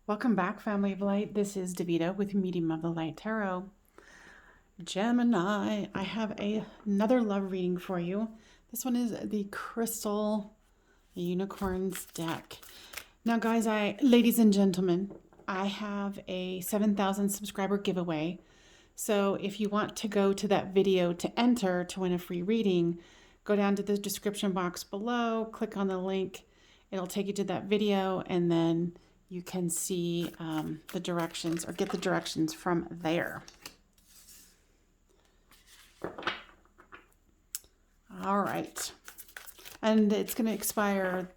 Welcome back, Family of Light. This is Davida with Medium of the Light Tarot. Gemini, I have another love reading for you. This one is the Crystal Unicorns deck. Now, guys, ladies and gentlemen, I have a 7,000 subscriber giveaway. So if you want to go to that video to enter to win a free reading, go down to the description box below, click on the link. It'll take you to that video, and then you can see the directions or get the directions from there. All right. And it's going to expire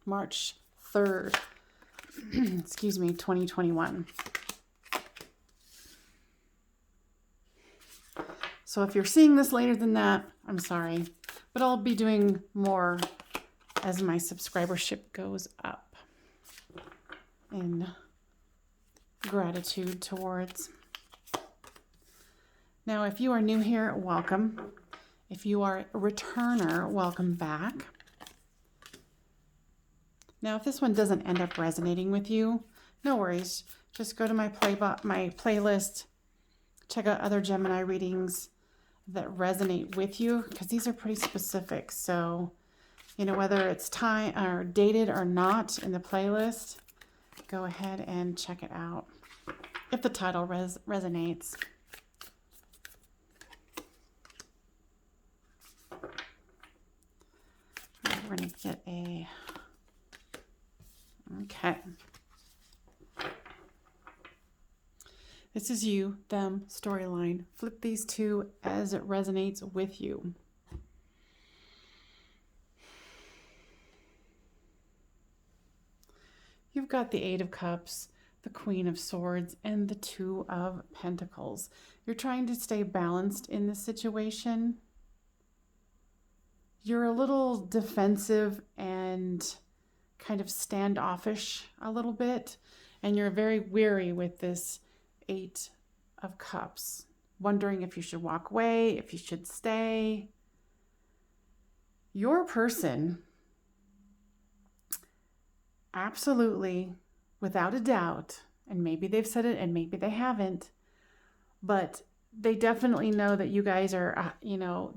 March 3rd, excuse me, 2021. So if you're seeing this later than that, I'm sorry, but I'll be doing more as my subscribership goes up in gratitude towards. Now, if you are new here, welcome. If you are a returner, welcome back. Now, if this one doesn't end up resonating with you, no worries. Just go to my playlist, check out other Gemini readings that resonate with you, because these are pretty specific. So, whether it's time or dated or not in the playlist, go ahead and check it out if the title resonates. We're going to get okay. This is you, them, storyline. Flip these two as it resonates with you. You've got the Eight of Cups, the Queen of Swords, and the Two of Pentacles. You're trying to stay balanced in this situation. You're a little defensive and kind of standoffish a little bit, and you're very weary with this Eight of Cups, wondering if you should walk away, if you should stay. Your person, absolutely, without a doubt, and maybe they've said it and maybe they haven't, but they definitely know that you guys are,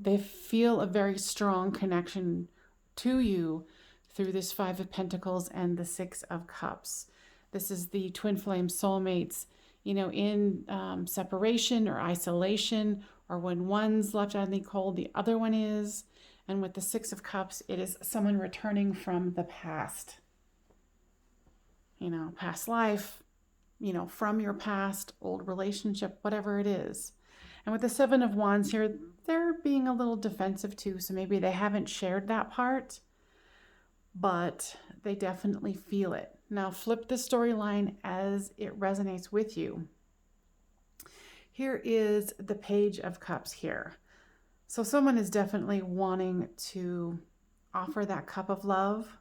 they feel a very strong connection to you through this Five of Pentacles and the Six of Cups. This is the twin flame soulmates, in separation or isolation, or when one's left out in the cold, the other one is. And with the Six of Cups, it is someone returning from the past. Past life, from your past, old relationship, whatever it is. And with the Seven of Wands here, they're being a little defensive too. So maybe they haven't shared that part, but they definitely feel it. Now flip the storyline as it resonates with you. Here is the Page of Cups here. So someone is definitely wanting to offer that cup of love.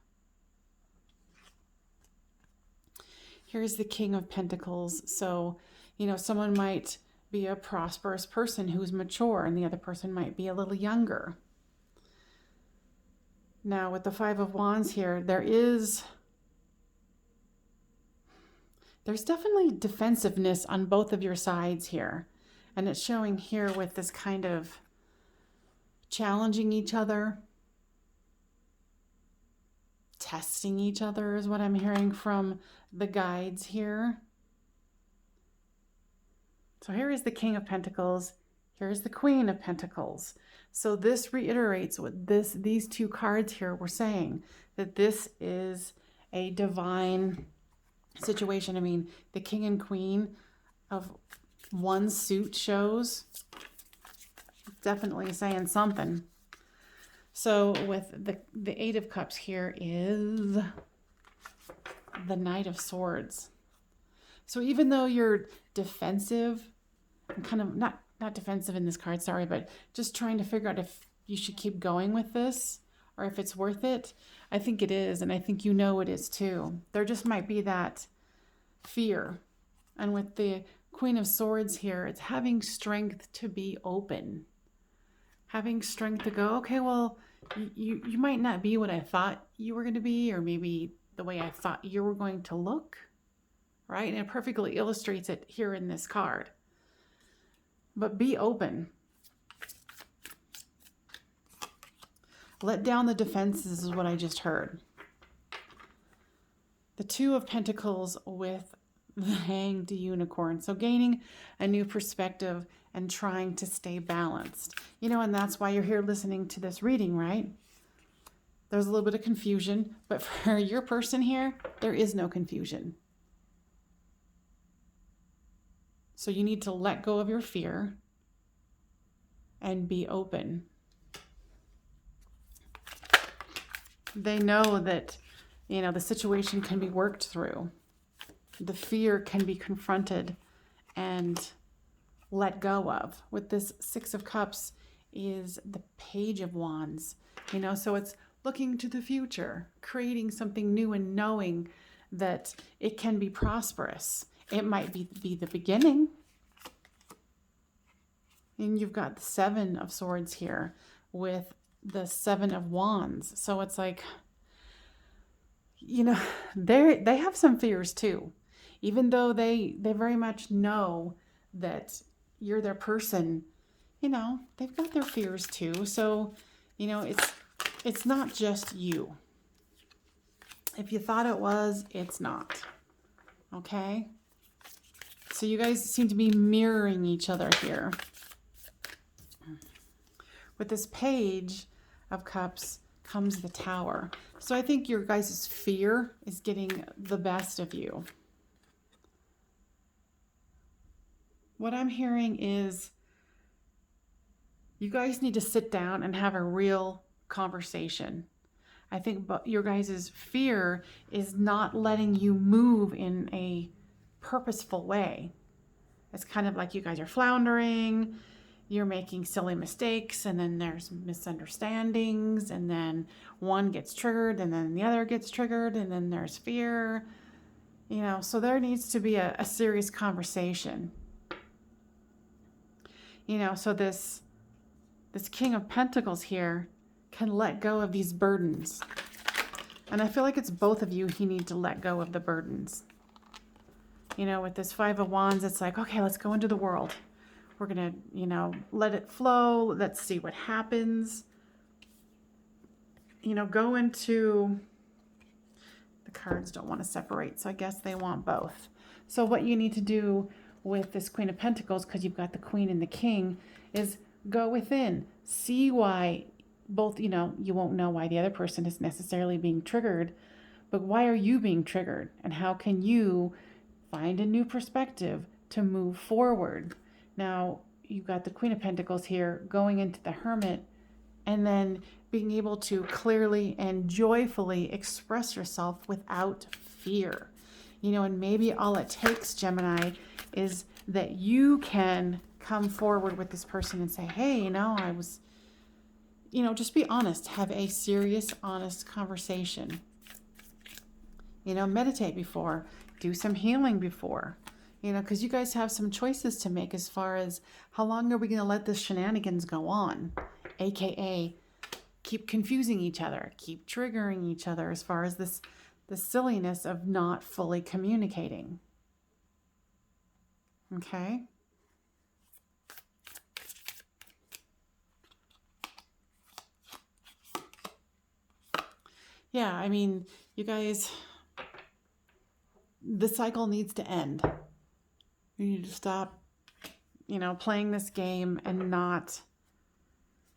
Here's the King of Pentacles. So, someone might be a prosperous person who's mature, and the other person might be a little younger. Now, with the Five of Wands here, there's definitely defensiveness on both of your sides here. And it's showing here with this kind of challenging each other, testing each other is what I'm hearing from the guides here. So here is the King of Pentacles. Here is the Queen of Pentacles. So this reiterates what these two cards here were saying, that this is a divine situation. I mean, the King and Queen of one suit shows definitely saying something. So with the Eight of Cups here is the Knight of Swords. So even though you're defensive, and kind of not defensive in this card, sorry, but just trying to figure out if you should keep going with this or if it's worth it, I think it is, and I think it is too. There just might be that fear. And with the Queen of Swords here, it's having strength to be open. Having strength to go, okay, well, you might not be what I thought you were going to be, or maybe the way I thought you were going to look, right? And it perfectly illustrates it here in this card. But be open. Let down the defenses is what I just heard. The Two of Pentacles with the Hanged Unicorn. So gaining a new perspective and trying to stay balanced. You know, and that's why you're here listening to this reading, right? There's a little bit of confusion, but for your person here, there is no confusion. So you need to let go of your fear and be open. They know that, you know, the situation can be worked through. The fear can be confronted and let go of. With this Six of Cups is the Page of Wands. You know, so it's looking to the future, creating something new and knowing that it can be prosperous. It might be the beginning. And you've got the Seven of Swords here with the Seven of Wands. So it's like, you know, they have some fears too. Even though they very much know that you're their person, you know, they've got their fears too. So, you know, it's not just you. If you thought it was, it's not. Okay? So you guys seem to be mirroring each other here. With this Page of Cups comes the Tower. So I think your guys' fear is getting the best of you. What I'm hearing is you guys need to sit down and have a real conversation. I think your guys' fear is not letting you move in a purposeful way. It's kind of like you guys are floundering, you're making silly mistakes, and then there's misunderstandings, and then one gets triggered, and then the other gets triggered, and then there's fear. You know, so there needs to be a serious conversation. You know, so this King of Pentacles here can let go of these burdens. And I feel like it's both of you who need to let go of the burdens. You know, with this Five of Wands, it's like, okay, let's go into the world. We're going to, you know, let it flow. Let's see what happens. You know, go into, the cards don't want to separate, so I guess they want both. So what you need to do with this Queen of Pentacles, because you've got the Queen and the King, is go within. See why both, you know, you won't know why the other person is necessarily being triggered, but why are you being triggered? And how can you find a new perspective to move forward? Now, you've got the Queen of Pentacles here going into the Hermit, and then being able to clearly and joyfully express yourself without fear. You know, and maybe all it takes, Gemini, is that you can come forward with this person and say, hey, you know, I was, you know, just be honest. Have a serious, honest conversation. You know, meditate before. Do some healing before. You know, because you guys have some choices to make as far as how long are we going to let this shenanigans go on? AKA, keep confusing each other. Keep triggering each other as far as this the silliness of not fully communicating. Okay? Yeah, I mean, you guys, the cycle needs to end. You need to stop, you know, playing this game and not,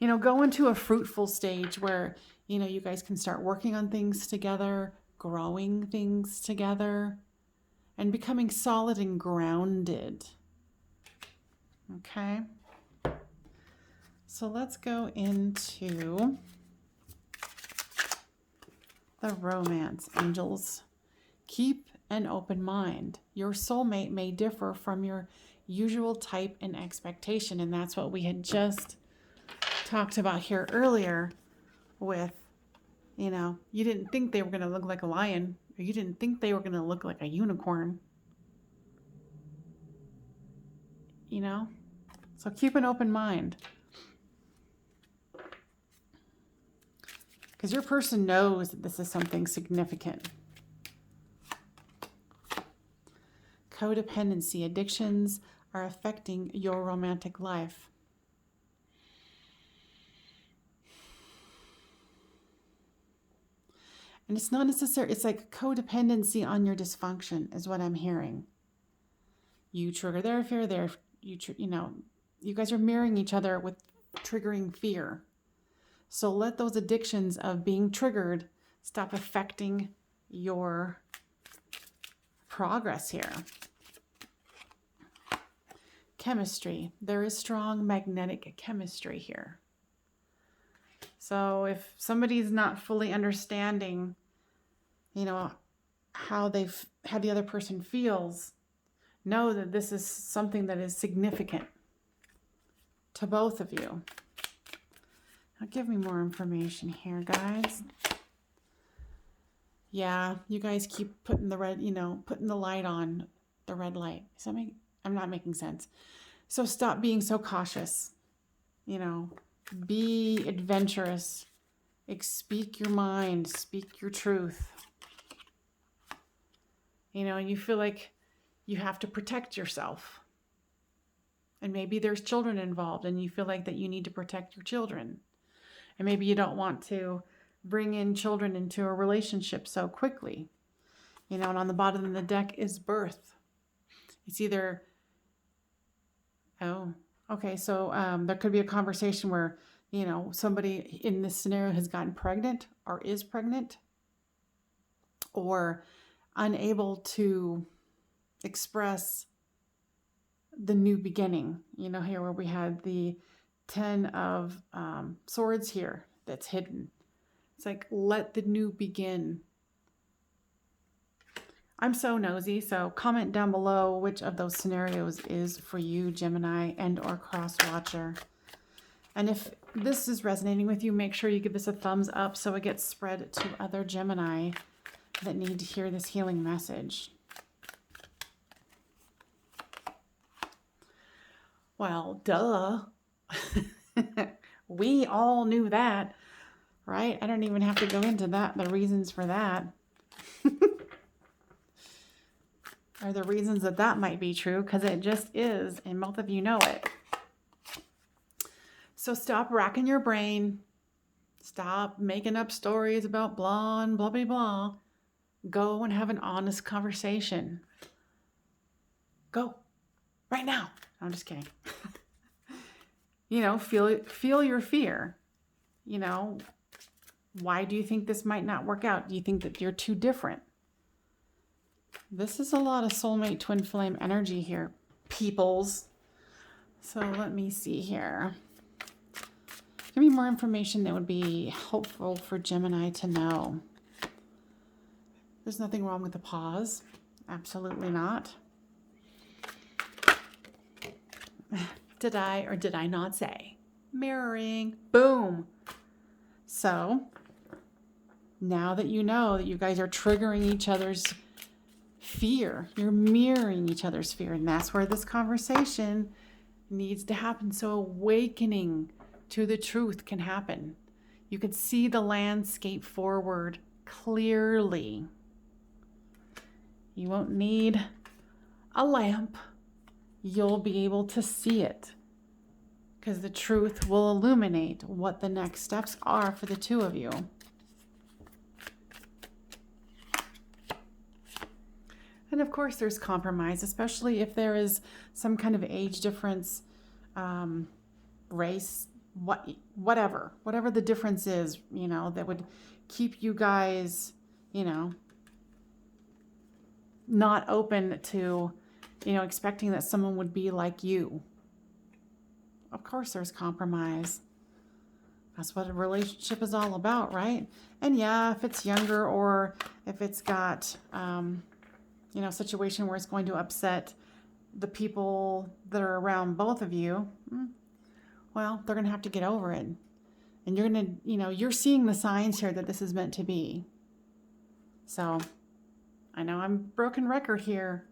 you know, go into a fruitful stage where, you know, you guys can start working on things together, growing things together, and becoming solid and grounded. Okay? So let's go into the romance, angels. Keep an open mind. Your soulmate may differ from your usual type and expectation, and that's what we had just talked about here earlier with, you know, you didn't think they were going to look like a lion, or you didn't think they were going to look like a unicorn. You know? So keep an open mind. Because your person knows that this is something significant. Codependency, addictions are affecting your romantic life. And it's not necessary. It's like codependency on your dysfunction is what I'm hearing. You trigger their fear, you guys are mirroring each other with triggering fear. So let those addictions of being triggered stop affecting your progress here. Chemistry. There is strong magnetic chemistry here. So if somebody's not fully understanding, how the other person feels, know that this is something that is significant to both of you. Now give me more information here, guys. Yeah, you guys keep putting the putting the light on, the red light. I'm not making sense. So stop being so cautious. Be adventurous. Speak your mind. Speak your truth. And you feel like you have to protect yourself. And maybe there's children involved and you feel like that you need to protect your children. And maybe you don't want to bring in children into a relationship so quickly. And on the bottom of the deck is birth. It's either, so there could be a conversation where, somebody in this scenario has gotten pregnant or is pregnant or unable to express the new beginning. Here where we had the 10 of swords here that's hidden. It's like, let the new begin. I'm so nosy, so comment down below which of those scenarios is for you, Gemini and or cross watcher. And if this is resonating with you, make sure you give this a thumbs up so it gets spread to other Gemini that need to hear this healing message. Well, duh. We all knew that, right? I don't even have to go into that, the reasons for that. Or the reasons that might be true, because it just is, and both of you know it. So stop racking your brain. Stop making up stories about blah and blah, blah, blah. Go and have an honest conversation. Go. Right now. I'm just kidding. Feel your fear. Why do you think this might not work out? Do you think that you're too different? This is a lot of soulmate twin flame energy here, peoples. So let me see here. Give me more information that would be helpful for Gemini to know. There's nothing wrong with the pause. Absolutely not. Did I or did I not say? Mirroring. Boom. So now that you know that you guys are triggering each other's fear, you're mirroring each other's fear, and that's where this conversation needs to happen. So awakening to the truth can happen. You can see the landscape forward clearly. You won't need a lamp. You'll be able to see it because the truth will illuminate what the next steps are for the two of you. And of course there's compromise, especially if there is some kind of age difference, race, whatever the difference is, that would keep you guys, not open to, expecting that someone would be like you. Of course there's compromise. That's what a relationship is all about, right? And yeah, if it's younger or if it's got, a situation where it's going to upset the people that are around both of you, well, they're going to have to get over it. And you're going to, you're seeing the signs here that this is meant to be. So I know I'm broken record here,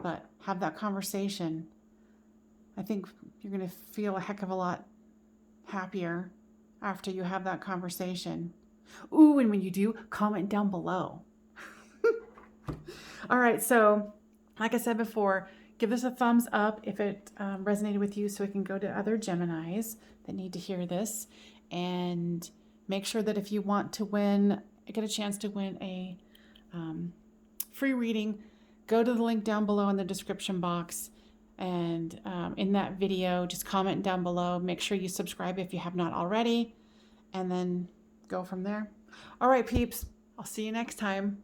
but have that conversation. I think you're going to feel a heck of a lot happier after you have that conversation. Ooh, and when you do, comment down below. All right, so Like I said before, give this a thumbs up if it resonated with you so it can go to other Geminis that need to hear this. And make sure that if you want to get a chance to win a free reading, go to the link down below in the description box. And in that video, just comment down below. Make sure you subscribe if you have not already. And then go from there. All right, peeps. I'll see you next time.